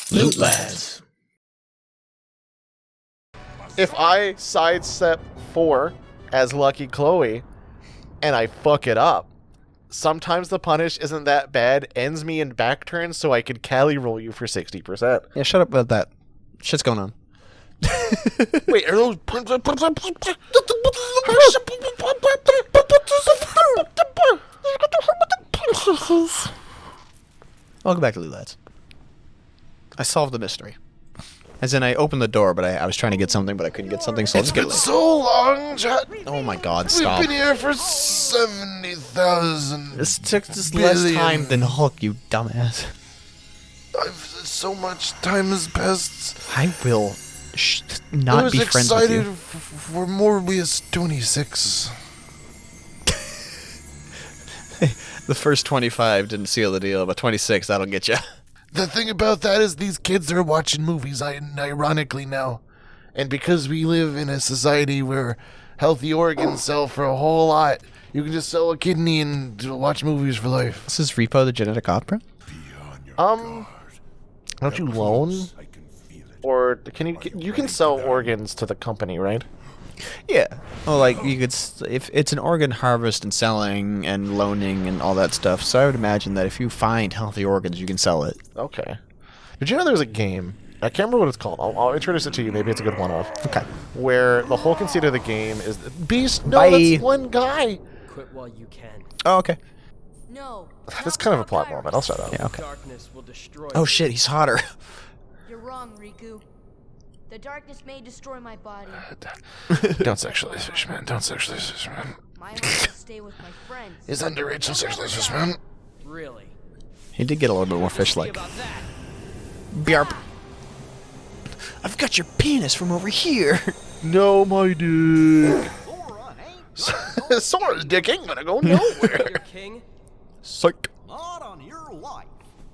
Themlootlads. If I sidestep 4 as Lucky Chloe and I fuck it up, sometimes the punish isn't that bad, ends me in back turns so I can Cali roll you for 60%. Yeah, shut up about that. Shit's going on. Wait, are those... Welcome back to Lootlads. I solved the mystery. As in, I opened the door, but I was trying to get something, but I couldn't get something, so I'll It's just get been it. so long, chat. Oh my god, stop. We've been here for 70,000. This took just less time than Hulk, you dumbass. So much time has passed. I will not be friends with you. I was excited for Morbius 26. The first 25 didn't seal the deal, but 26, that'll get you. The thing about that is these kids are watching movies, ironically now. And because we live in a society where healthy organs sell for a whole lot, you can just sell a kidney and watch movies for life. This is Repo the Genetic Opera? Don't you loan? Or can you can sell organs to the company, right? Yeah. Well, like, you could, if it's an organ harvest and selling and loaning and all that stuff, so I would imagine that if you find healthy organs, you can sell it. Okay. Did you know there's a game? I can't remember what it's called. I'll introduce it to you. Maybe it's a good one-off. Okay. Where the whole conceit of the game is... Beast? No, Bye. that's one guy. Quit while you can. Oh, okay. No. That's kind of a plot moment. I'll shut up. Yeah, okay. Darkness will destroy Oh you. shit, he's hotter. You're wrong, Riku. The darkness may destroy my body. Don't sexualize Fishman. Don't sexualize Fishman. My heart will stay with my friends. Is underage. Don't sexualize Fishman. Really? He did get a little bit more fish-like. About that. Bjarp. I've got your penis from over here. No, my dick. Sora's dick ain't gonna go nowhere. Your king? Psych. Not on your life.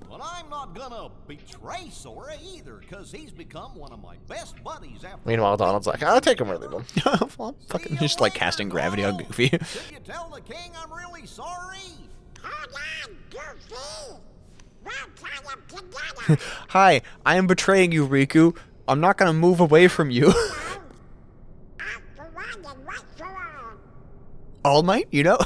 But I'm not gonna betray Sora either, because he's become one of my best buddies after... Meanwhile, Donald's like, I'll take him or leave him. Well, fucking just like casting gravity on Goofy. Should you tell the king I'm really sorry? Hold on, Goofy! We'll tie him together! Hi, I am betraying you, Riku. I'm not gonna move away from you. Out for one and right for all! All Might, you know?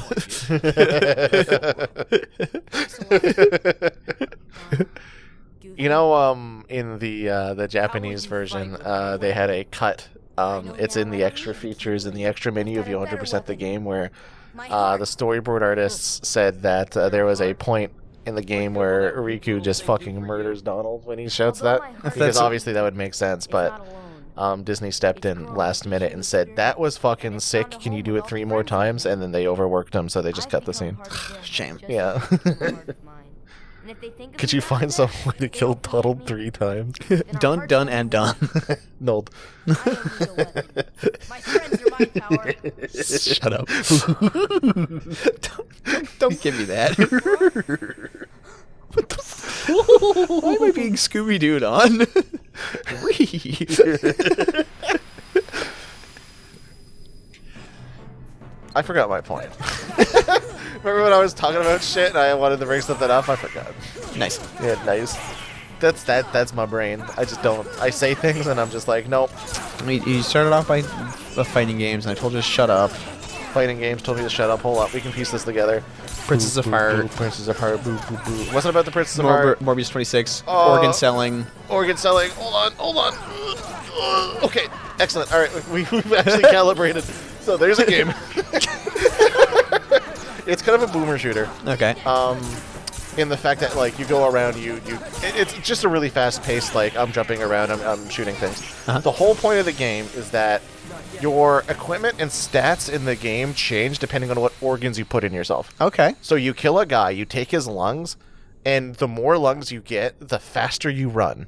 You know, in the Japanese version, they had a cut. It's in the extra features in the extra menu if you 100% the game, where the storyboard artists said that there was a point in the game where Riku just fucking murders Donald when he shouts that, because obviously that would make sense, but Disney stepped in last minute and said, that was fucking sick, can you do it 3 more times? And then they overworked him, so they just cut the scene. Shame. Yeah. Could you find some way to kill Donald 3 times? Done, done, and done. Nold. My friends are my power. Shut up. don't give me that. What the f- Why am I being Scooby-Dooed on? I forgot my point. Remember when I was talking about shit and I wanted to bring something up? I forgot. Nice. Yeah, nice. That's my brain. I just don't. I say things and I'm just like, nope. You started off by fighting games, and I told you to shut up. Fighting games told me to shut up. Hold up, we can piece this together. Princess of Heart. Princess of Heart. Boo, boo, boo. What's it about the Princess of Heart? Morbius 26. Organ selling. Organ selling. Hold on. Okay, excellent. All right, we've actually calibrated. So there's a game. It's kind of a boomer shooter. Okay. In the fact that like you go around, it's just a really fast paced, like I'm jumping around, I'm shooting things. The whole point of the game is that your equipment and stats in the game change depending on what organs you put in yourself. Okay. So you kill a guy, you take his lungs, and the more lungs you get, the faster you run.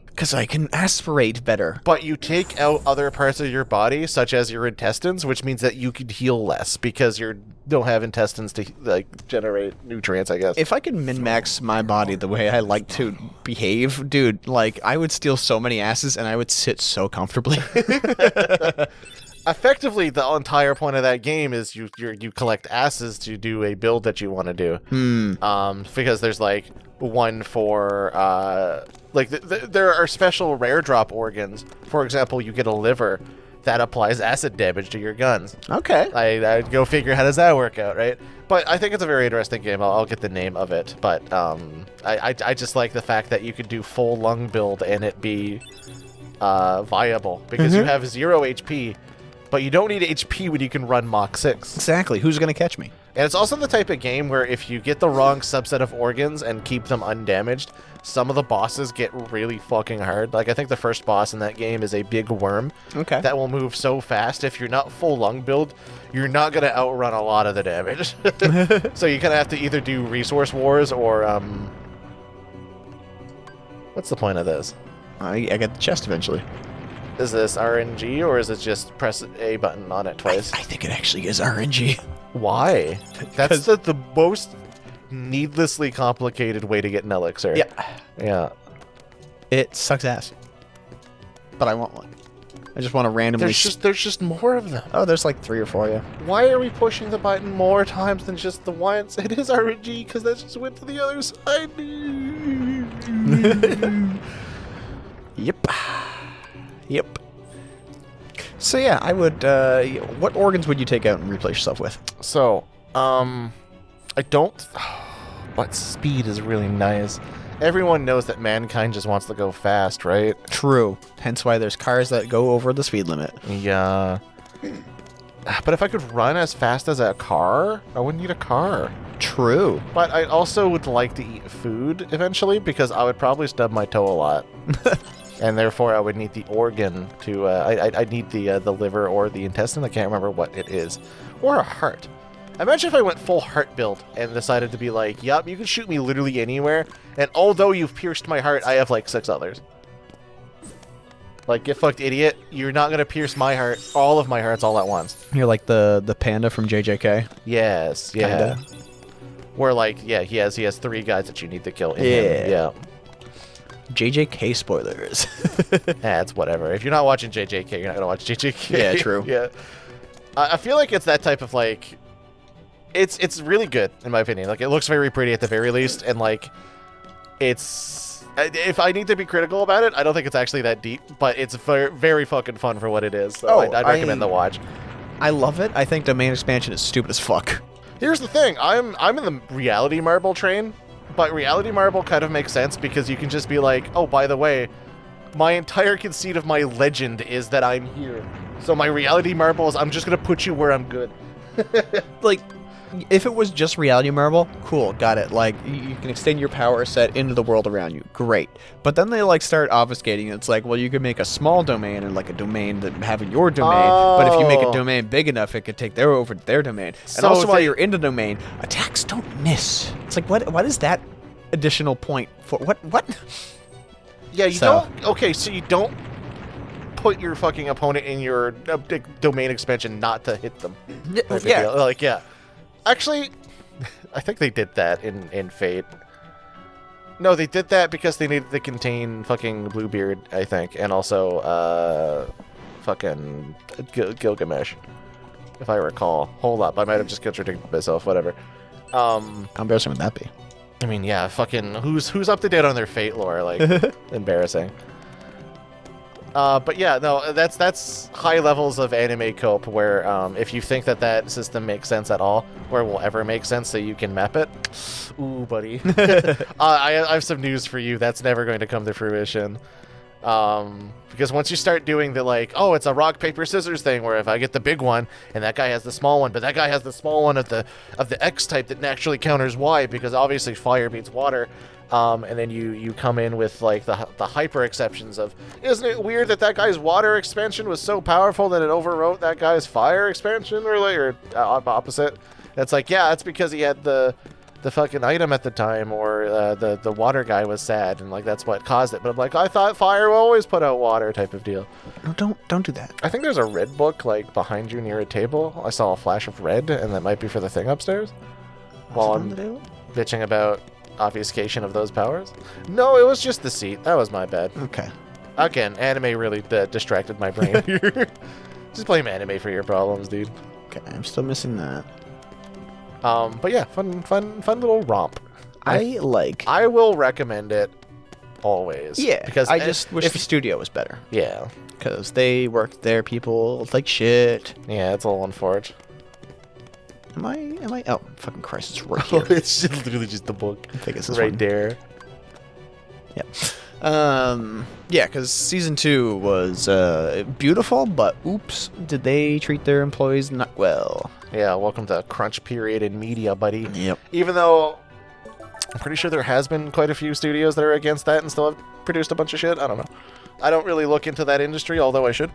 Because I can aspirate better. But you take out other parts of your body, such as your intestines, which means that you could heal less because you don't have intestines to like generate nutrients, I guess. If I could min-max my body the way I like to behave, dude, like, I would steal so many asses and I would sit so comfortably. effectively, the entire point of that game is you collect asses to do a build that you want to do. Because there's like one for there are special rare drop organs. For example, you get a liver that applies acid damage to your guns. Okay. I go figure, how does that work out, right? But I think it's a very interesting game. I'll get the name of it. But I just like the fact that you could do full lung build and it be viable because you have 0 HP. But you don't need HP when you can run Mach 6. Exactly. Who's going to catch me? And it's also the type of game where if you get the wrong subset of organs and keep them undamaged, some of the bosses get really fucking hard. Like, I think the first boss in that game is a big worm that will move so fast. If you're not full lung build, you're not going to outrun a lot of the damage. So you kind of have to either do resource wars or... What's the point of this? I get the chest eventually. Is this RNG, or is it just press A button on it twice? I think it actually is RNG. Why? That's the most needlessly complicated way to get an elixir. Yeah. Yeah. It sucks ass. But I want one. I just want to randomly... There's just more of them. Oh, there's like 3 or 4, yeah. Why are we pushing the button more times than just the once? It is RNG, because that just went to the other side. Yep. Yep. So yeah, I would... what organs would you take out and replace yourself with? So, I don't... But speed is really nice. Everyone knows that mankind just wants to go fast, right? True. Hence why there's cars that go over the speed limit. Yeah. But if I could run as fast as a car, I wouldn't need a car. True. But I also would like to eat food eventually because I would probably stub my toe a lot. And therefore I would need the organ to... I'd need the liver or the intestine. I can't remember what it is. Or a heart. Imagine if I went full heart build and decided to be like, yup, you can shoot me literally anywhere, and although you've pierced my heart, I have like 6 others. Like, get fucked, idiot. You're not gonna pierce my heart, all of my hearts all at once. You're like the panda from JJK. Yes, yeah. Kinda. Where like, yeah, he has 3 guys that you need to kill in Yeah. him. Yeah. JJK spoilers. It's whatever. If you're not watching JJK, you're not gonna watch JJK. Yeah, true. Yeah. I feel like it's that type of like... It's really good, in my opinion. Like, it looks very pretty at the very least, and like, it's... If I need to be critical about it, I don't think it's actually that deep, but it's very, very fucking fun for what it is. So I'd recommend the watch. I love it. I think domain expansion is stupid as fuck. Here's the thing. I'm in the reality marble train, but reality marble kind of makes sense because you can just be like, oh, by the way, my entire conceit of my legend is that I'm here. So my reality marble is I'm just going to put you where I'm good. Like... If it was just reality marble, cool, got it. Like, you can extend your power set into the world around you. Great. But then they, like, start obfuscating. It's like, well, you could make a small domain and, like, a domain that having your domain. But if you make a domain big enough, it could take over their domain. So and also, while you're in the domain, attacks don't miss. It's like, what is that additional point for? What? Yeah, you don't... Okay, so you don't put your fucking opponent in your domain expansion not to hit them. Yeah. Like, yeah. Actually, I think they did that in Fate. No, they did that because they needed to contain fucking Bluebeard, I think, and also fucking Gilgamesh, if I recall. Hold up, I might have just contradicted myself. Whatever. How embarrassing would that be? I mean, yeah, fucking who's up to date on their Fate lore? Like, embarrassing. But yeah, no, that's high levels of anime cope where if you think that system makes sense at all, or will ever make sense so you can map it, ooh, buddy. I have some news for you. That's never going to come to fruition. Because once you start doing the like, oh, it's a rock, paper, scissors thing where if I get the big one and that guy has the small one, but that guy has the small one of the X type that naturally counters Y because obviously fire beats water. And then you come in with like the hyper exceptions of, isn't it weird that guy's water expansion was so powerful that it overwrote that guy's fire expansion or opposite? And it's like, yeah, that's because he had the fucking item at the time, or the water guy was sad, and like that's what caused it. But I'm like, I thought fire will always put out water type of deal. No, don't do that. I think there's a red book like behind you near a table. I saw a flash of red, and that might be for the thing upstairs. While I'm bitching about obfuscation of those powers. No, it was just the seat. That was my bad. Okay. Again, anime really distracted my brain here. Just blame anime for your problems, dude. Okay, I'm still missing that. But yeah, fun little romp. I will recommend it always. Yeah, because I just wish the studio was better. Yeah, because they worked their people like shit. Yeah, it's a little unfortunate. Am I? Oh, fucking Christ! It's right here. It's literally just the book. I think it's this right one. there. Yep. Yeah, because season 2 was beautiful, but oops, did they treat their employees not well? Yeah, welcome to crunch period in media, buddy. Yep. Even though I'm pretty sure there has been quite a few studios that are against that and still have produced a bunch of shit. I don't know. I don't really look into that industry, although I should.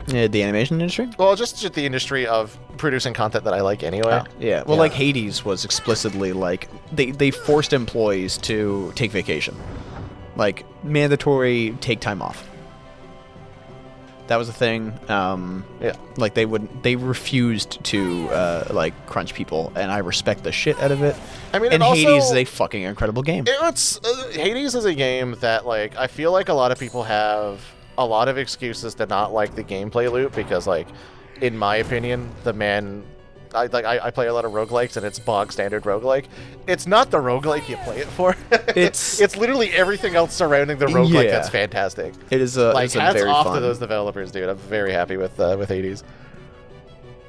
Yeah, the animation industry? Well, just the industry of producing content that I like anyway. Oh, yeah. Well, like Hades was explicitly like they forced employees to take vacation. Like mandatory take time off. That was a thing. Yeah. Like they refused to like crunch people, and I respect the shit out of it. I mean, and also, Hades is a fucking incredible game. Hades is a game that like I feel like a lot of people have a lot of excuses to not like the gameplay loop because like, in my opinion, I play a lot of roguelikes and it's bog standard roguelike. It's not the roguelike you play it for. It's literally everything else surrounding the roguelike that's fantastic. It is a like it's a hats very off fun. to those developers, dude. I'm very happy with Hades.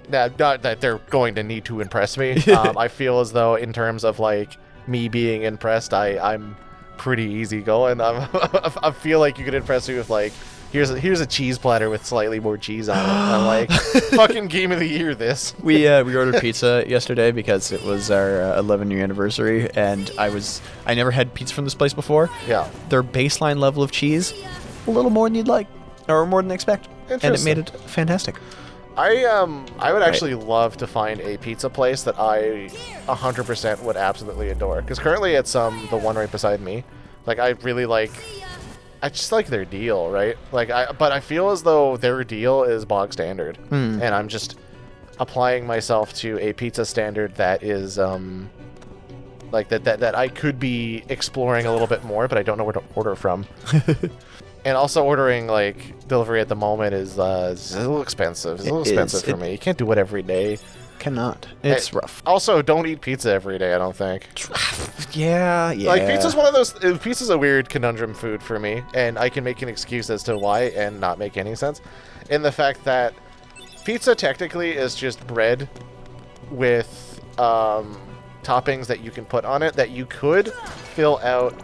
Now, not that they're going to need to impress me. I feel as though in terms of like me being impressed, I'm pretty easygoing. I feel like you could impress me with like, here's a cheese platter with slightly more cheese on it. I'm like, fucking game of the year, this. We ordered pizza yesterday because it was our 11-year anniversary, and I never had pizza from this place before. Yeah. Their baseline level of cheese, a little more than you'd like, or more than expect, and it made it fantastic. I would actually love to find a pizza place that I 100% would absolutely adore. Because currently it's the one right beside me. Like I just like their deal, right? But I feel as though their deal is bog standard, and I'm just applying myself to a pizza standard that is like that I could be exploring a little bit more, but I don't know where to order from. And also ordering like delivery at the moment is a little expensive. It's a little expensive for me. You can't do it every day. Cannot. It's rough. Also, don't eat pizza every day, I don't think. Yeah. Like, pizza's one of those... Pizza's a weird conundrum food for me, and I can make an excuse as to why and not make any sense. In the fact that pizza technically is just bread with toppings that you can put on it that you could fill out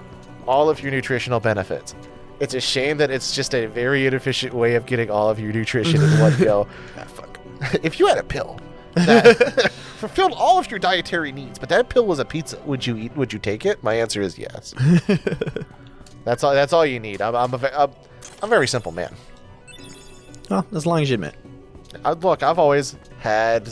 all of your nutritional benefits. It's a shame that it's just a very inefficient way of getting all of your nutrition in one go. Fuck. If you had a pill that fulfilled all of your dietary needs, but that pill was a pizza, would you eat? Would you take it? My answer is yes. That's all. That's all you need. I'm a very simple man. Well, as long as you admit. Look, I've always had.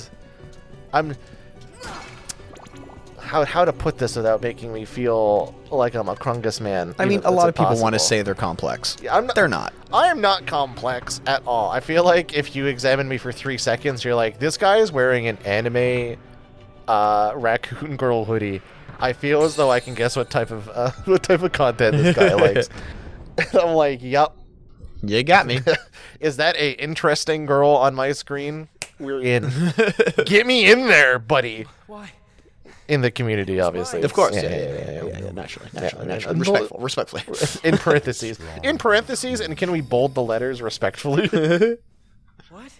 How to put this without making me feel like I'm a Krungus man? I mean, a lot of people want to say they're complex. Yeah, they're not. I am not complex at all. I feel like if you examine me for 3 seconds, you're like, this guy is wearing an anime raccoon girl hoodie. I feel as though I can guess what type of content this guy likes. And I'm like, yup. You got me. Is that a interesting girl on my screen? We're in. Get me in there, buddy. Why? In the community, obviously. Of course. Yeah. Naturally. Respectfully. In parentheses. In parentheses, and can we bold the letters respectfully? What?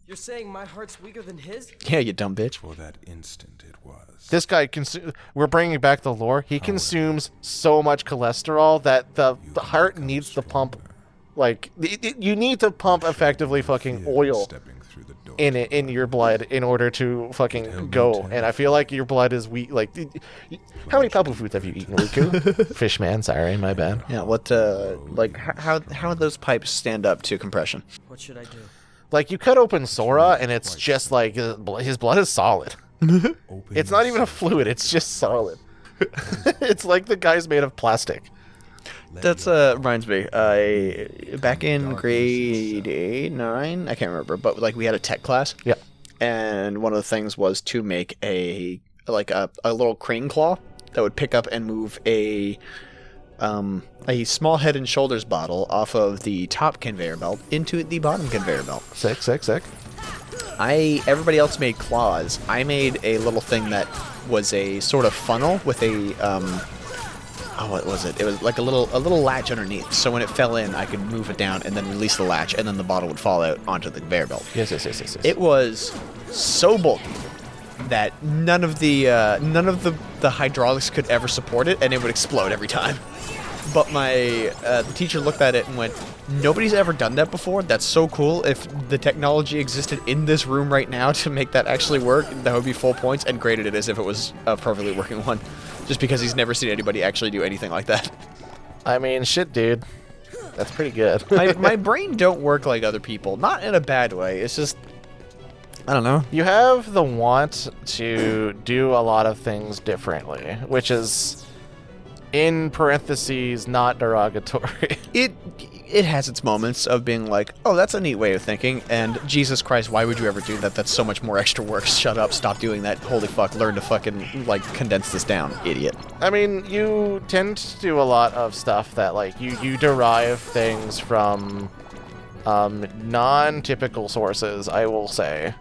You're saying my heart's weaker than his? Yeah, you dumb bitch. For that instant it was. This guy we're bringing back the lore. He consumes so much cholesterol that the heart needs to pump, like you need to pump effectively fucking oil in your blood in order to fucking go. And I feel like your blood is weak. Like, how many papu foods have you eaten, Riku? Fishman, sorry, my bad. Yeah. What? Like, how do those pipes stand up to compression? What should I do? Like, you cut open Sora, and it's just like his blood is solid. It's not even a fluid; it's just solid. It's like the guy's made of plastic. That's reminds me. Back in grade 8, 9, I can't remember, but like we had a tech class. Yeah. And one of the things was to make a little crane claw that would pick up and move a a small Head and Shoulders bottle off of the top conveyor belt into the bottom conveyor belt. Sick. Everybody else made claws. I made a little thing that was a sort of funnel with a what was it? It was like a little latch underneath. So when it fell in, I could move it down and then release the latch, and then the bottle would fall out onto the conveyor belt. Yes. It was so bulky that none of the hydraulics could ever support it, and it would explode every time. But the teacher looked at it and went, "Nobody's ever done that before. That's so cool. If the technology existed in this room right now to make that actually work, that would be full points," and graded it as if it was a perfectly working one. Just because he's never seen anybody actually do anything like that. I mean, shit, dude. That's pretty good. my brain don't work like other people. Not in a bad way. It's just, I don't know. You have the want to do a lot of things differently, which is, in parentheses, not derogatory. It has its moments of being like, oh, that's a neat way of thinking, and Jesus Christ, why would you ever do that? That's so much more extra work. Shut up, stop doing that. Holy fuck, learn to fucking, condense this down, idiot. I mean, you tend to do a lot of stuff that, you derive things from non-typical sources, I will say.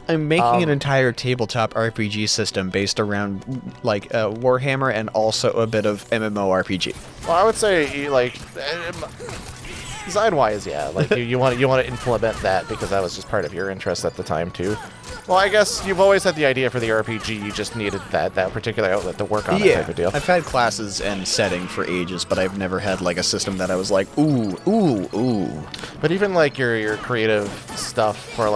I'm making an entire tabletop RPG system based around, Warhammer and also a bit of MMORPG. Well, I would say, design-wise, yeah. You want to implement that because that was just part of your interest at the time, too. Well, I guess you've always had the idea for the RPG. You just needed that particular outlet to work on it type of deal. I've had classes and setting for ages, but I've never had, a system that I was like, ooh. But even, your creative stuff for,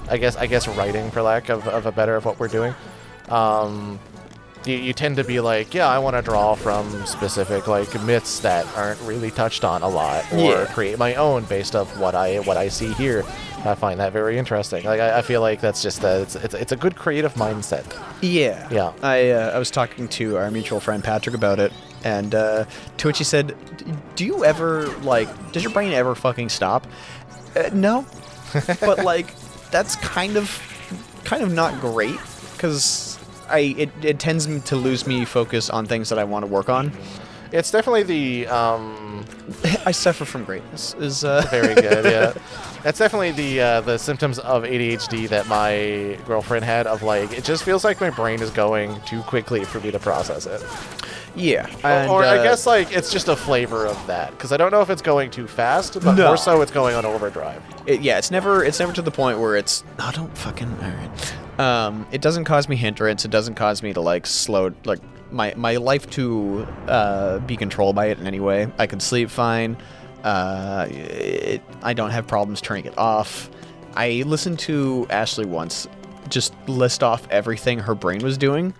I guess writing, for lack of a better of what we're doing. You tend to be I want to draw from specific myths that aren't really touched on a lot, or create my own based off what I see here. I find that very interesting. I feel like that's just it's a good creative mindset. Yeah. I was talking to our mutual friend Patrick about it, and to which he said, "Do you ever does your brain ever fucking stop?" No, but that's kind of not great, because it tends to lose me focus on things that I want to work on. It's definitely the I suffer from greatness is very good. Yeah, that's definitely the symptoms of ADHD that my girlfriend had. Of it just feels like my brain is going too quickly for me to process it. Yeah, or I guess it's just a flavor of that, because I don't know if it's going too fast, but more so it's going on overdrive. It's never to the point where it's don't fucking all right. It doesn't cause me hindrance. It doesn't cause me to slow my life to be controlled by it in any way. I can sleep fine. I don't have problems turning it off. I listened to Ashley once just list off everything her brain was doing.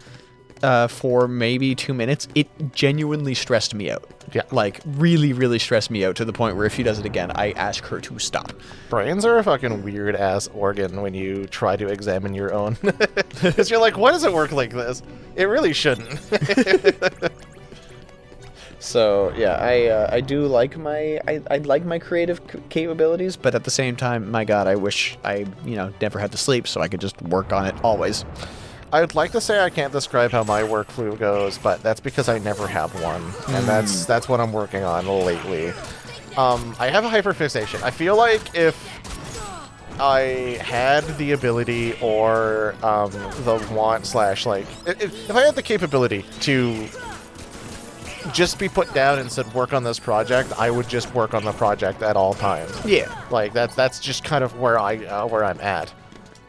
For maybe 2 minutes. It genuinely stressed me out. Yeah. Really, really stressed me out to the point where if she does it again, I ask her to stop. Brains are a fucking weird-ass organ when you try to examine your own. Because you're why does it work like this? It really shouldn't. So, yeah, I do like my creative capabilities, but at the same time, my God, I wish I, never had to sleep so I could just work on it always. I would like to say I can't describe how my workflow goes, but that's because I never have one, and that's what I'm working on lately. I have a hyperfixation. I feel like if I had the ability or the want / if I had the capability to just be put down and said work on this project, I would just work on the project at all times. Yeah, that's just kind of where I'm at.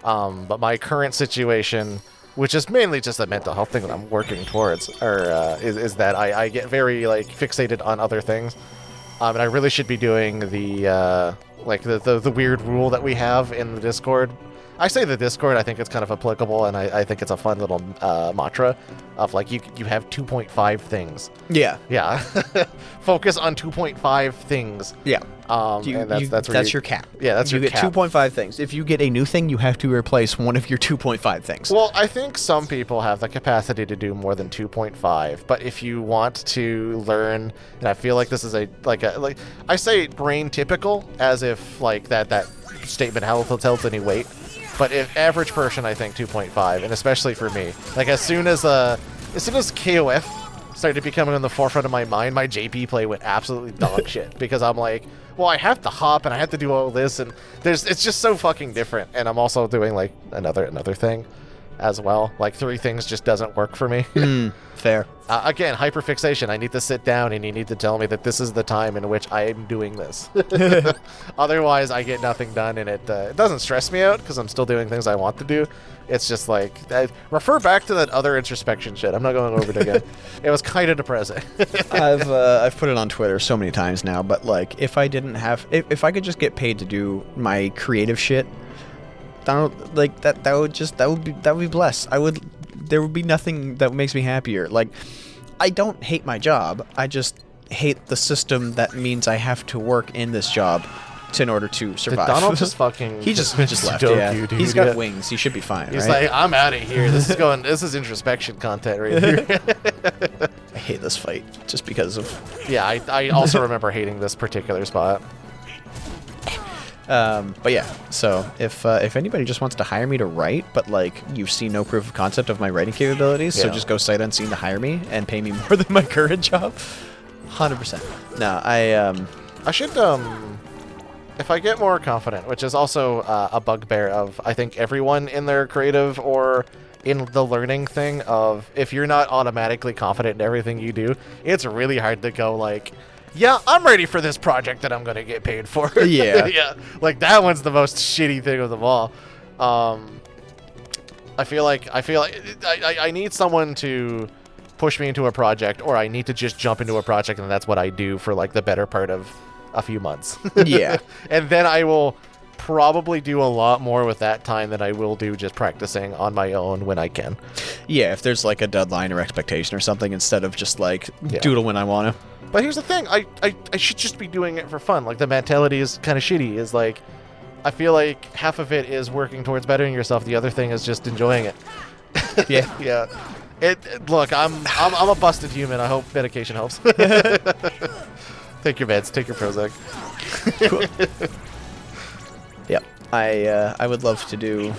But my current situation, which is mainly just a mental health thing that I'm working towards, is that I get very fixated on other things, and I really should be doing the weird rule that we have in the Discord. I say the Discord, I think it's kind of applicable, and I think it's a fun little mantra of you have 2.5 things. Yeah. Focus on 2.5 things. Yeah. And that's your cap. Yeah, that's your cap. You get 2.5 things. If you get a new thing, you have to replace one of your 2.5 things. Well, I think some people have the capacity to do more than 2.5, but if you want to learn, and I feel like this is I say brain typical as if that statement holds any weight, but if average person, I think 2.5, and especially for me, as soon as KOF started becoming in the forefront of my mind, my JP play went absolutely dog shit because I'm like, well, I have to hop and I have to do all this, and it's just so fucking different. And I'm also doing like another thing as well. Like 3 things just doesn't work for me. Fair. Again, hyperfixation. I need to sit down and you need to tell me that this is the time in which I am doing this. Otherwise, I get nothing done, and it doesn't stress me out because I'm still doing things I want to do. It's just like, refer back to that other introspection shit. I'm not going over it again. It was kind of depressing. I've put it on Twitter so many times now, but like if I didn't have, if I could just get paid to do my creative shit, that would be blessed. There would be nothing that makes me happier. Like, I don't hate my job. I just hate the system that means I have to work in this job in order to survive. Did Donald just fucking... He just left, dope yeah. you, dude. He's got wings. He should be fine, He's right? like, I'm out of here. This is introspection content right here. I hate this fight just because of... Yeah, I also remember hating this particular spot. But yeah, so if anybody just wants to hire me to write, but like you see no proof of concept of my writing capabilities, so Yeah. just go sight unseen to hire me and pay me more than my current job. 100%. No, I should, if I get more confident, which is also a bugbear of, I think, everyone in their creative or in the learning thing of, if you're not automatically confident in everything you do, it's really hard to go like, yeah, I'm ready for this project that I'm going to get paid for. Yeah. Yeah. Like, that one's the most shitty thing of them all. I feel like I need someone to push me into a project, or I need to just jump into a project, and that's what I do for like the better part of a few months. Yeah. And then I will probably do a lot more with that time than I will do just practicing on my own when I can. yeah, if there's like a deadline or expectation or something, instead of just like Yeah. doodle when I want to. But here's the thing, I should just be doing it for fun. Like, the mentality is kind of shitty, is like, I feel like half of it is working towards bettering yourself, the other thing is just enjoying it. Yeah. Yeah. Look, I'm a busted human. I hope medication helps. Take your meds, take your Prozac. Yep. I would love to do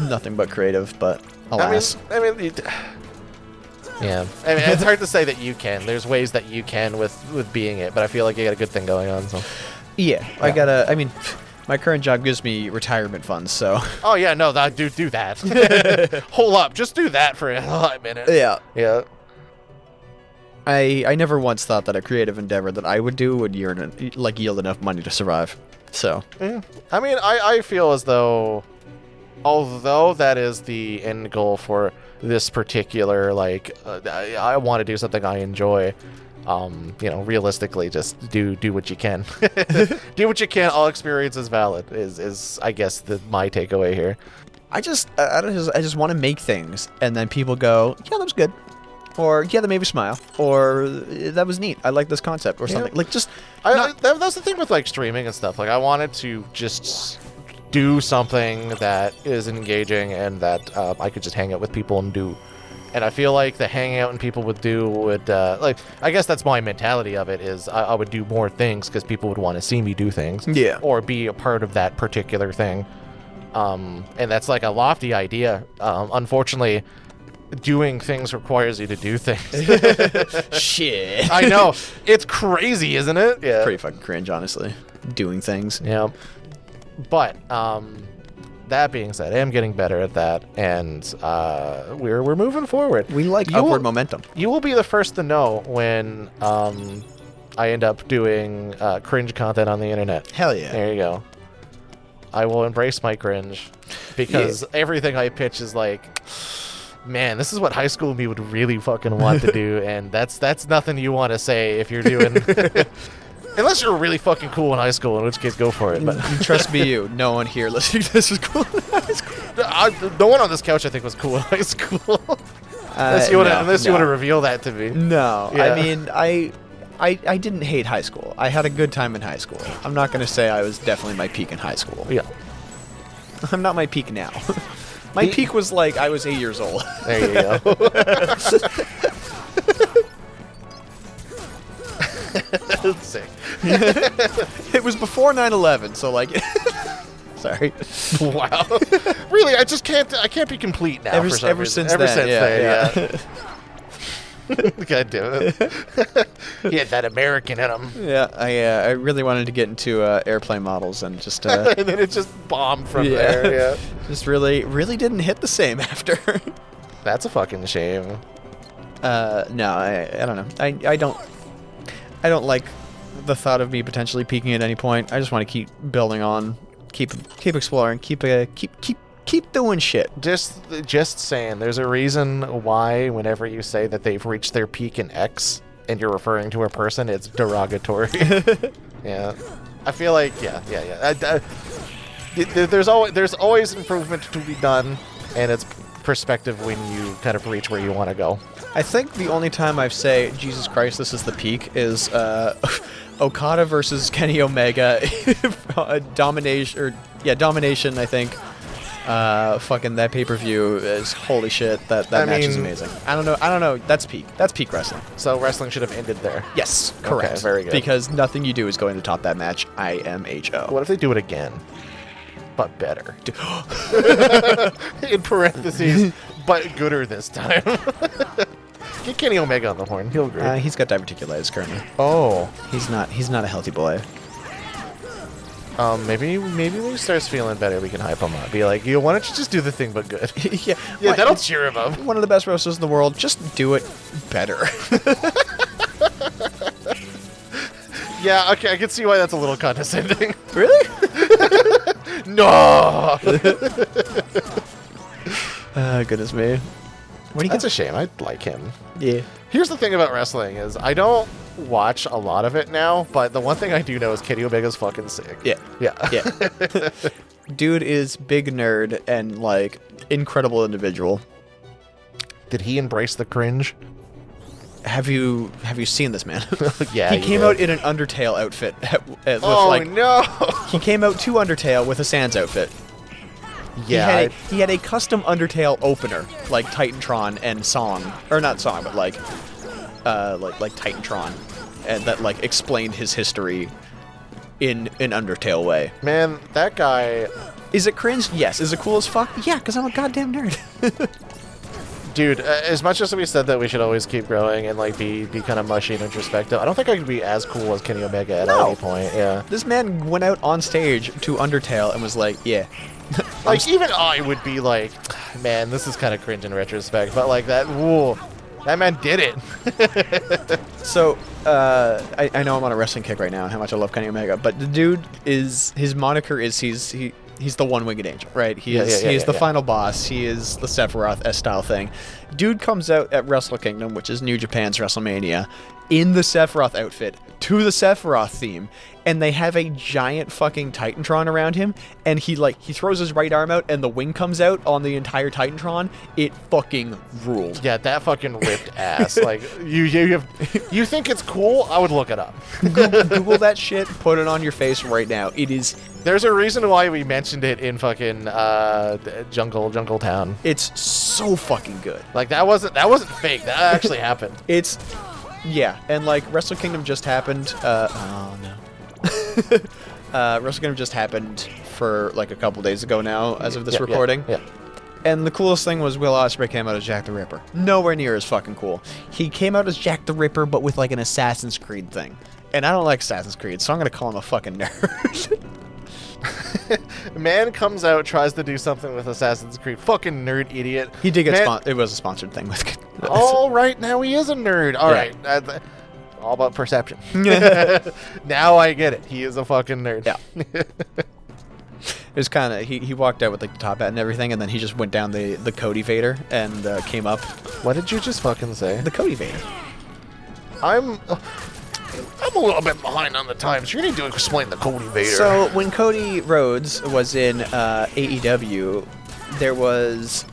nothing but creative, but alas. I mean, yeah. I mean, it's hard to say that you can. There's ways that you can with being it, but I feel like you got a good thing going on. So. Yeah, I mean, my current job gives me retirement funds, so. Oh yeah, no, do that. Hold up, just do that for a hot minute. Yeah. Yeah. I never once thought that a creative endeavor that I would do would yield enough money to survive. So. Yeah. I mean, I feel as though, although that is the end goal for this particular, like, I want to do something I enjoy. Realistically, just do what you can. Do what you can. All experience is valid. Is I guess my takeaway here. I just want to make things, and then people go, yeah, that was good, or yeah, that made me smile, or that was neat. I like this concept, or something. Like just. That's the thing with like streaming and stuff. Like, I wanted to just do something that is engaging and that I could just hang out with people and do. And I feel like the hanging out and people would like, I guess that's my mentality of it, is I would do more things because people would want to see me do things. Yeah. Or be a part of that particular thing. And that's like a lofty idea. Unfortunately, doing things requires you to do things. Shit. I know. It's crazy, isn't it? Yeah. Pretty fucking cringe, honestly. Doing things. Yeah. But, that being said, I am getting better at that, and we're moving forward. We like upward momentum. You will be the first to know when I end up doing cringe content on the internet. Hell yeah. There you go. I will embrace my cringe, because everything I pitch is like, man, this is what high school me would really fucking want to do, and that's nothing you want to say if you're doing... Unless you're really fucking cool in high school, in which case go for it. But trust me, no one here listening to this was cool in high school. No one on this couch, I think, was cool in high school. Unless you want to reveal that to me. No, Yeah. I mean, I didn't hate high school. I had a good time in high school. I'm not going to say I was definitely my peak in high school. Yeah. I'm not my peak now. My peak was like I was 8 years old. There you go. Sick. It was before 9/11, so like, sorry. Wow. Really, I can't be complete now. Ever for some since reason. then, yeah. God damn it. He had that American in him. Yeah, I really wanted to get into airplane models and just And then it just bombed from there. Yeah. just really didn't hit the same after. That's a fucking shame. No, I don't know. I don't like the thought of me potentially peaking at any point. I just want to keep building on, keep exploring, keep doing shit. Just saying, there's a reason why whenever you say that they've reached their peak in X and you're referring to a person, it's derogatory. Yeah. I feel like, yeah. There's always improvement to be done, and it's perspective when you kind of reach where you want to go. I think the only time I've say, Jesus Christ, this is the peak, is Okada versus Kenny Omega, Domination, I think. Fucking that pay-per-view is holy shit. That match is amazing. I don't know. That's peak. That's peak wrestling. So wrestling should have ended there. Yes, correct. Okay, very good. Because nothing you do is going to top that match. IMHO. What if they do it again, but better? In parentheses, but gooder this time. Get Kenny Omega on the horn. He'll agree. He's got diverticulitis currently. Oh, He's not a healthy boy. maybe when he starts feeling better, we can hype him up. Be like, yo, why don't you just do the thing but good? Yeah, That'll cheer him up. One of the best wrestlers in the world. Just do it better. Yeah, okay, I can see why that's a little condescending. Really? No. Goodness me. That's a shame. I like him. Yeah. Here's the thing about wrestling is I don't watch a lot of it now, but the one thing I do know is Kenny Omega's fucking sick. Yeah. Yeah. Dude is big nerd and like incredible individual. Did he embrace the cringe? Have you seen this man? Yeah. He came out in an Undertale outfit. No. He came out to Undertale with a Sans outfit. Yeah. He had a custom Undertale opener, like Titantron and Song, or not Song, but like Titantron, and that like explained his history in an Undertale way. Man, that guy. Is it cringe? Yes. Is it cool as fuck? Yeah, because I'm a goddamn nerd. Dude, as much as we said that we should always keep growing and like be kind of mushy and introspective, I don't think I could be as cool as Kenny Omega at any point. Yeah. This man went out on stage to Undertale and was like, yeah. Like, even I would be like, man, this is kind of cringe in retrospect, but like that man did it. So, I know I'm on a wrestling kick right now and how much I love Kenny Omega, but the dude his moniker is he's the one-winged angel, right? He is the final boss. He is the Sephiroth S-style thing. Dude comes out at Wrestle Kingdom, which is New Japan's WrestleMania, in the Sephiroth outfit, to the Sephiroth theme, and they have a giant fucking Titantron around him, and he throws his right arm out, and the wing comes out on the entire Titantron. It fucking ruled. Yeah, that fucking ripped ass. Like, you think it's cool? I would look it up. Google that shit, put it on your face right now. It is... There's a reason why we mentioned it in fucking Jungle Town. It's so fucking good. Like, that wasn't fake. That actually happened. It's... Yeah, and like Wrestle Kingdom just happened. Oh no. Wrestle Kingdom just happened for like a couple days ago now, as of this recording. Yeah. And the coolest thing was Will Ospreay came out as Jack the Ripper. Nowhere near as fucking cool. He came out as Jack the Ripper, but with like an Assassin's Creed thing. And I don't like Assassin's Creed, so I'm gonna call him a fucking nerd. Man comes out, tries to do something with Assassin's Creed. Fucking nerd idiot. He did get it was a sponsored thing with. All right, now he is a nerd. All right. All about perception. Now I get it. He is a fucking nerd. Yeah. It was kind of he walked out with like the top hat and everything, and then he just went down the Cody Vader and came up. What did you just fucking say? The Cody Vader. I'm a little bit behind on the times. You need to explain the Cody Vader. So when Cody Rhodes was in AEW, there was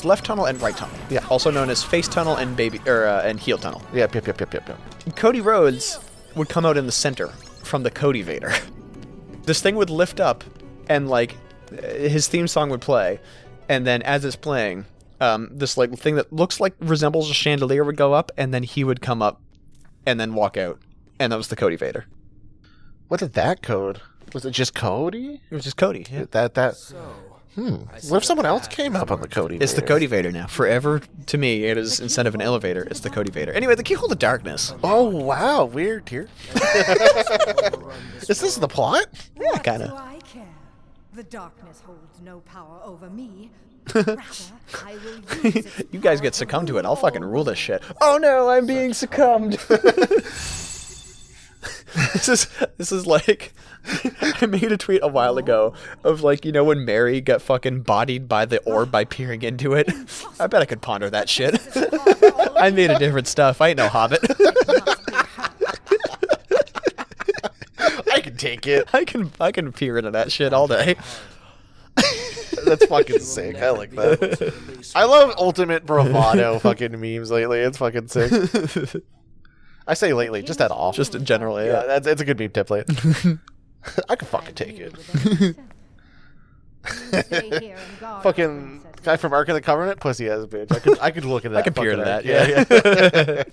left tunnel and right tunnel. Yeah. Also known as face tunnel and and heel tunnel. Yep. Cody Rhodes would come out in the center from the Cody Vader. This thing would lift up, and like his theme song would play, and then as it's playing, this like thing that resembles a chandelier would go up, and then he would come up, and then walk out, and that was the Cody Vader. What did that code? Was it just Cody? It was just Cody. Yeah. That. So, What if someone else came up on the Cody? It's the Cody Vader now. Forever, to me, it is instead of an elevator, it's the Cody Vader. Anyway, the Keyhole of Darkness. Oh wow, weird here. Is this the plot? Yeah, kind of. I care. The darkness holds no power over me. Rather, I will use its You guys get succumbed to it. I'll fucking rule this shit. Oh no, I'm being succumbed. This is like I made a tweet a while ago of like, you know, when Mary got fucking bodied by the orb by peering into it. I bet I could ponder that shit. I made a different stuff. I ain't no hobbit. I can take it. I can peer into that shit all day. That's fucking sick. I like that. I love ultimate bravado fucking memes lately. It's fucking sick. I say lately, just at all. Just generally, Yeah, yeah. it's a good meme template. I can fucking take it. Fucking guy from Ark of the Covenant, pussy ass bitch. I could look at that. I can peer into fucking that, Ark. yeah.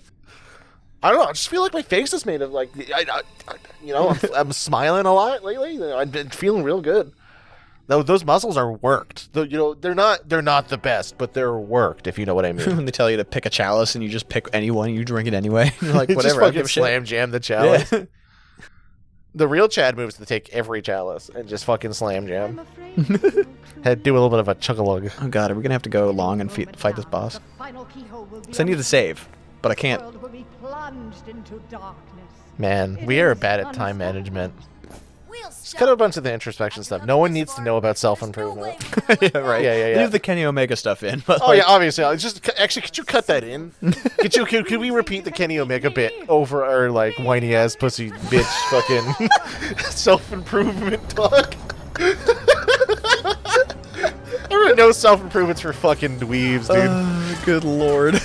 I don't know. I just feel like my face is made of like, you know, I'm smiling a lot lately. I've been feeling real good. Those muscles are worked. You know, they're not the best, but they're worked. If you know what I mean. When they tell you to pick a chalice and you just pick any one, you drink it anyway. You're like, Just whatever. I don't fucking give a shit. slam jam the chalice. Yeah. The real Chad moves to take every chalice and just fucking slam jam. Head do a little bit of a chug-a-lug. Oh god, are we gonna have to go long and fight this boss? So I need to save, but I can't. Man, we are bad at time management. Just cut out a bunch of the introspection stuff. No one needs to know about self-improvement. Yeah, right. Yeah. Leave the Kenny Omega stuff in. But Oh yeah, obviously. Actually, could you cut that in? Could we repeat the Kenny Omega bit over our like whiny ass pussy bitch fucking self-improvement talk? There are no self-improvements for fucking dweebs, dude. good lord.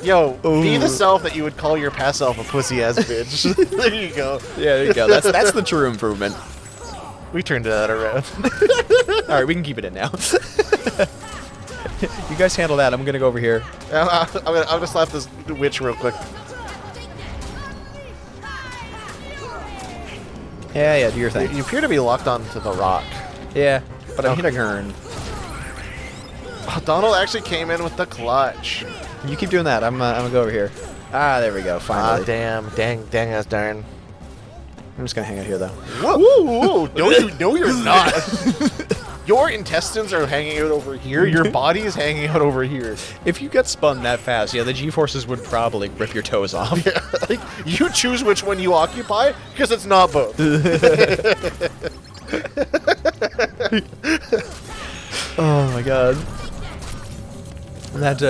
Yo, be the self that you would call your past self a pussy ass bitch. There you go. Yeah, there you go. That's the true improvement. We turned that around. All right, we can keep it in now. You guys handle that. I'm gonna go over here. I'm gonna slap this witch real quick. Yeah, do your thing. You appear to be locked onto the rock. Yeah, but I'm hitting her. Oh, Donald actually came in with the clutch. You keep doing that. I'm gonna go over here. Ah, there we go. Finally. Ah, dang ass darn. I'm just gonna hang out here though. Whoa! No, you're not. Your intestines are hanging out over here. Your body is hanging out over here. If you get spun that fast, yeah, the G-forces would probably rip your toes off. Yeah, like, you choose which one you occupy because it's not both. Oh my god. That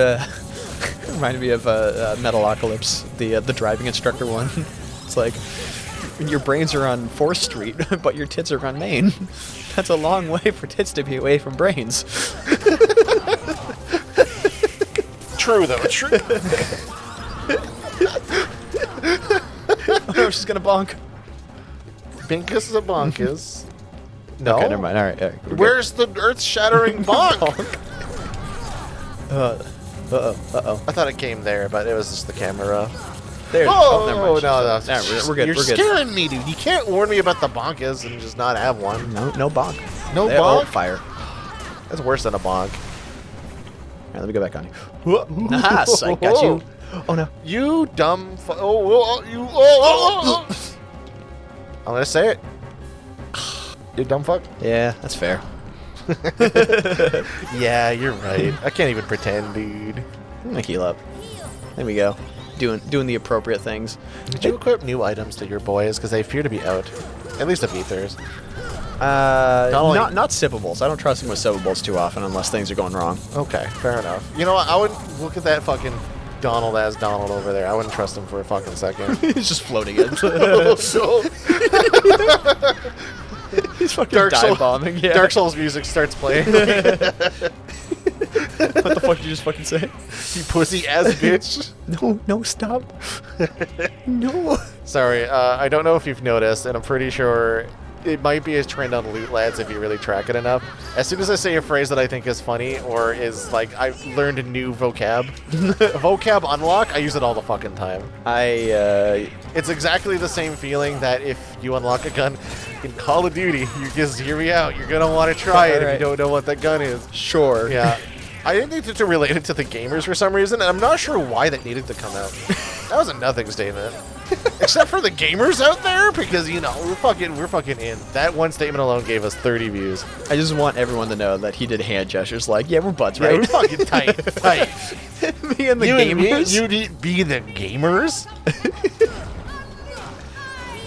reminded me of Metalocalypse, the driving instructor one. It's like your brains are on 4th Street, but your tits are on Main. That's a long way for tits to be away from brains. True though. True. Oh no, she's gonna bonk. Binkus a bonkus. No. Okay, never mind. All right. We're good. Where's the earth-shattering bonk? Uh-oh. I thought it came there, but it was just the camera. There. Oh, never mind. no. Nah, we're good. You're We're good. scaring me, dude. You can't warn me about the bonkas and just not have one. No bonk. No There- bonk? Oh, fire. That's worse than a bonk. Alright, let me go back on you. Nice, I got you. Oh no. You dumb I'm gonna say it. You dumb fuck. Yeah, that's fair. Yeah, you're right. I can't even pretend, dude. I'm gonna heal up. There we go. Doing the appropriate things. Did you equip new items to your boys? Because they appear to be out. At least of ethers. Not sippables. I don't trust him with sippables too often unless things are going wrong. Okay, fair enough. You know what? I wouldn't look at that fucking Donald as Donald over there. I wouldn't trust him for a fucking second. He's just floating in. He's fucking dive bombing. Yeah. Dark Souls music starts playing. What the fuck did you just fucking say? You pussy ass bitch. No, stop. No. Sorry, I don't know if you've noticed, and I'm pretty sure it might be a trend on Loot Lads if you really track it enough. As soon as I say a phrase that I think is funny or is like I've learned a new vocab, vocab unlock, I use it all the fucking time. It's exactly the same feeling that if you unlock a gun in Call of Duty, you just hear me out. You're gonna want to try it if you don't know what that gun is. Sure. Yeah. I didn't need to relate it to the gamers for some reason, and I'm not sure why that needed to come out. That was a nothing statement. Except for the gamers out there, because, you know, we're fucking in. That one statement alone gave us 30 views. I just want everyone to know that he did hand gestures like, yeah, we're buds, Yeah, right? we're fucking tight. Me and the gamers. You need be the gamers?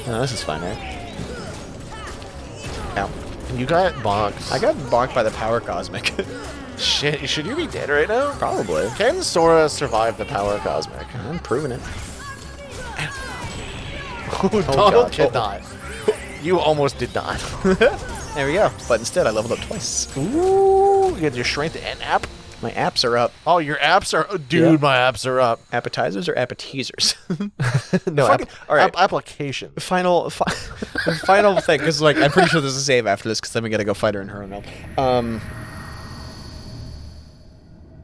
Oh, this is fun, right? Ow. You got bonked. I got bonked by the power cosmic. Shit, should you be dead right now? Probably. Can Sora survive the power cosmic? I'm proving it. Donald God. did not. You almost did not. There we go. But instead, I leveled up twice. Ooh, you got your strength and app. My apps are up. Oh, your apps are... Dude, Yeah. my apps are up. Appetizers or appetizers? No, all right. application. Final thing, because like I'm pretty sure there's a save after this, because then we gotta go fight her in her now.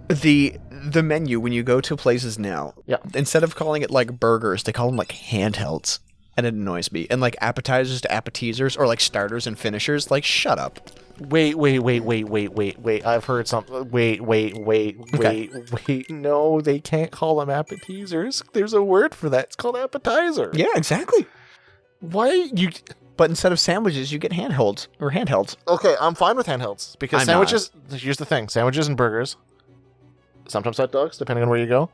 The menu when you go to places now, Yeah. instead of calling it like burgers, they call them like handhelds, and it annoys me. And like appetizers to appetizers, or like starters and finishers. Like, shut up. Wait. I've heard something. Wait. No, they can't call them appetizers. There's a word for that. It's called appetizer. Yeah, exactly. Why you... But instead of sandwiches, you get handhelds or handhelds. Okay, I'm fine with handhelds. Because I'm sandwiches... Here's the thing. Sandwiches and burgers. Sometimes hot dogs, depending on where you go.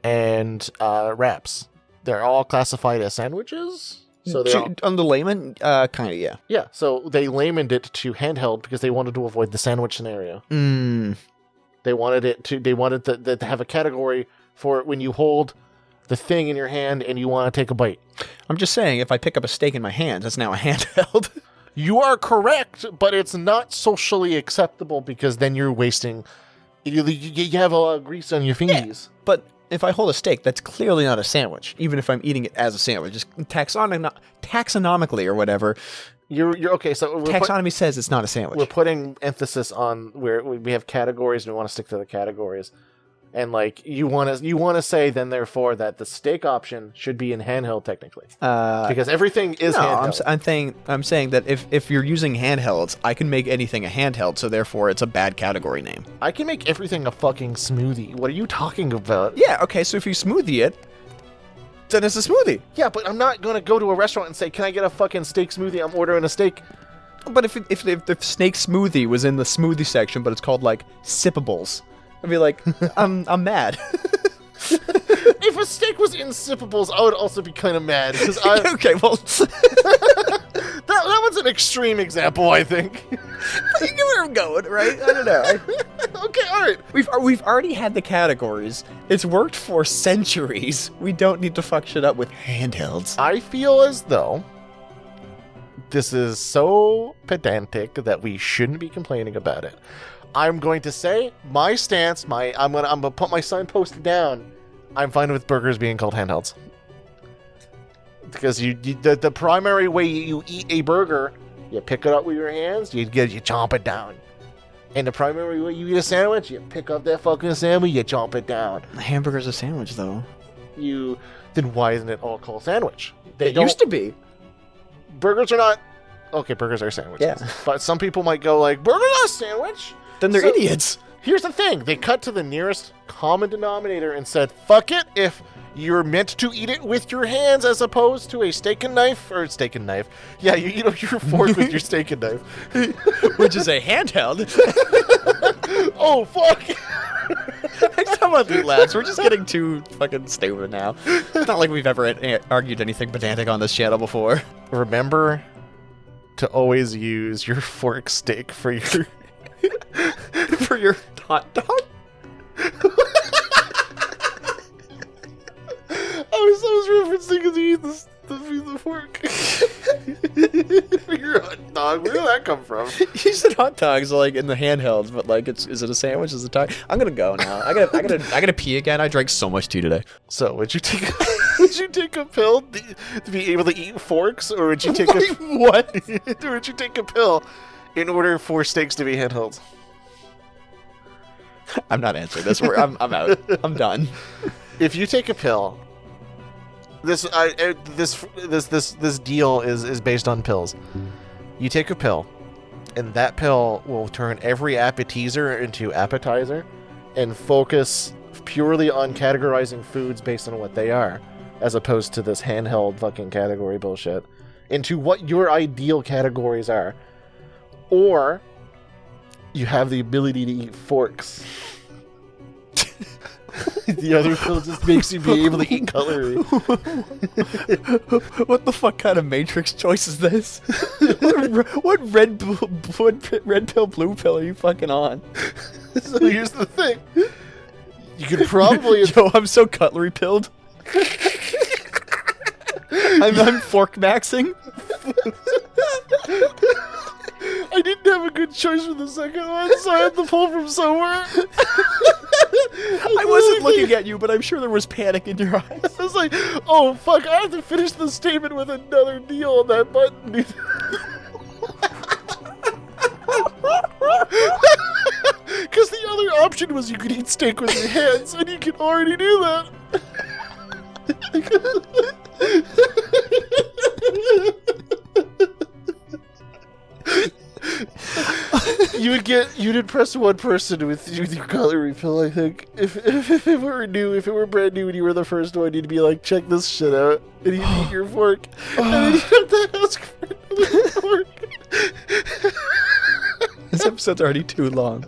And wraps. They're all classified as sandwiches. So they're all... On the layman, kind of, yeah. Yeah, so they laymaned it to handheld because they wanted to avoid the sandwich scenario. They wanted it to. They wanted to have a category for when you hold the thing in your hand and you want to take a bite. I'm just saying, if I pick up a steak in my hands, that's now a handheld. You are correct, but it's not socially acceptable because then you're wasting. You have a lot of grease on your fingers. Yeah, but if I hold a steak, that's clearly not a sandwich, even if I'm eating it as a sandwich. Just taxonomically or whatever. You're okay. So Taxonomy says it's not a sandwich. We're putting emphasis on where we have categories and we want to stick to the categories. And like you want to say then therefore that the steak option should be in handheld technically because everything is handheld. I'm saying that if you're using handhelds, I can make anything a handheld, so therefore it's a bad category name. I can make everything a fucking smoothie. What are you talking about? Yeah, okay, so if you smoothie it, then it's a smoothie. Yeah, but I'm not gonna go to a restaurant and say, "Can I get a fucking steak smoothie?" I'm ordering a steak. But if the snake smoothie was in the smoothie section, but it's called like sippables, I'd be like, I'm mad. If a steak was in sippables, I would also be kind of mad because okay, well, that one's an extreme example, I think. You get where I'm going, right? I don't know. Okay, all right. We've already had the categories. It's worked for centuries. We don't need to fuck shit up with handhelds. I feel as though this is so pedantic that we shouldn't be complaining about it. I'm going to say my stance. I'm gonna put my signpost down. I'm fine with burgers being called handhelds because the primary way you eat a burger, you pick it up with your hands, you chomp it down. And the primary way you eat a sandwich, you pick up that fucking sandwich, you chomp it down. A hamburger's a sandwich, though. Then why isn't it all called sandwich? It used to be. Burgers are not. Okay, burgers are sandwiches. Yeah. But some people might go like, burger's not a sandwich. Then they're idiots. Here's the thing. They cut to the nearest common denominator and said, fuck it, if you're meant to eat it with your hands as opposed to a steak and knife. Yeah, you eat your fork with your steak and knife. Which is a handheld. Oh, fuck. Next time on Loot Lads, we're just getting too fucking stupid now. It's not like we've ever argued anything pedantic on this channel before. Remember to always use your fork stick for your... for your hot dog? I was referencing as you eat the fork. For your hot dog. Where did that come from? You said hot dogs like in the handhelds, but like is it a sandwich? Is it a dog? I'm gonna go now. I gotta pee again. I drank so much tea today. So would you take Would you take a pill to be able to eat forks, or would you take a What? or would you take a pill in order for steaks to be handheld? I'm not answering this. I'm out. I'm done. If you take a pill, this deal is based on pills. You take a pill, and that pill will turn every appetizer into appetizer, and focus purely on categorizing foods based on what they are, as opposed to this handheld fucking category bullshit, into what your ideal categories are. Or you have the ability to eat forks. The other pill just makes you be able to eat cutlery. What the fuck kind of Matrix choice is this? What red pill, blue pill are you fucking on? So here's the thing. You could probably... Yo, I'm so cutlery pilled. I'm fork maxing. I didn't have a good choice for the second one, so I had to pull from somewhere. I wasn't looking at you, but I'm sure there was panic in your eyes. I was like, oh fuck, I have to finish the statement with another deal on that button. Because the other option was you could eat steak with your hands, and you can already do that. You'd impress one person with your cutlery pill, I think. If it were new, if it were brand new and you were the first one, you'd be like, check this shit out, and you'd eat your fork, and then you'd have to ask for another fork. This episode's already too long.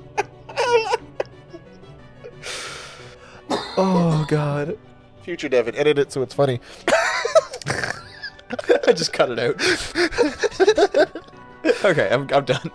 Oh god. Future Devon, edit it so it's funny. I just cut it out. Okay, I'm done.